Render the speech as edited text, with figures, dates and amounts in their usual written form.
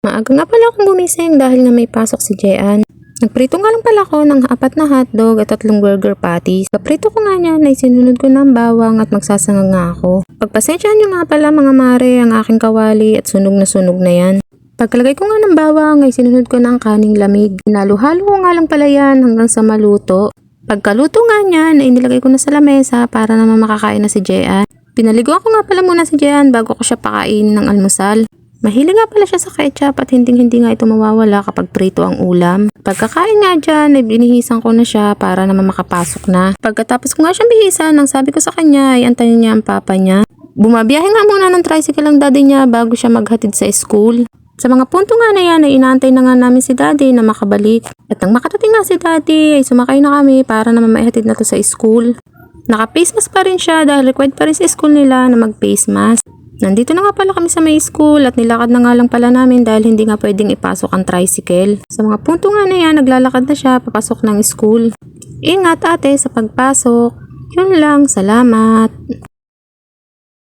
Maaga nga pala akong gumising dahil nga may pasok si Jean. Nagprito nga lang pala ako ng 4 na hotdog at 3 burger patties. Kaprito ko nga niyan ay sinunod ko ng bawang at magsasangag nga ako. Pagpasensyahan nyo nga pala mga mare ang aking kawali at sunog na yan. Pagkalagay ko nga ng bawang ay sinunod ko ng kaning lamig. Halo-halo ko nga lang pala yan hanggang sa maluto. Pagkaluto nga niyan ay nilagay ko na sa lamesa para naman makakain na si Jean. Pinaliguan ko nga pala muna si Jean bago ko siya pakainin ng almusal. Mahilig nga pala siya sa ketchup at hindi nga ito mawawala kapag prito ang ulam. Pagkakain nga dyan ay binihisan ko na siya para naman makapasok na. Pagkatapos ko nga siyang bihisan, ang sabi ko sa kanya ay antayin niya ang papa niya. Bumabiyahe nga muna ng tricycle ang daddy niya bago siya maghatid sa school. Sa mga punto nga na yan ay inaantay na nga namin si daddy na makabalik. At nang makatating nga si daddy ay sumakay na kami para naman maihatid na to sa school. Naka-face mask pa rin siya dahil required pa rin sa school nila na mag-face mask. Nandito na nga pala kami sa may school at nilakad na nga lang pala namin dahil hindi nga pwedeng ipasok ang tricycle. Sa mga punto nga na yan, naglalakad na siya papasok ng school. Ingat ate sa pagpasok. Yun lang, salamat.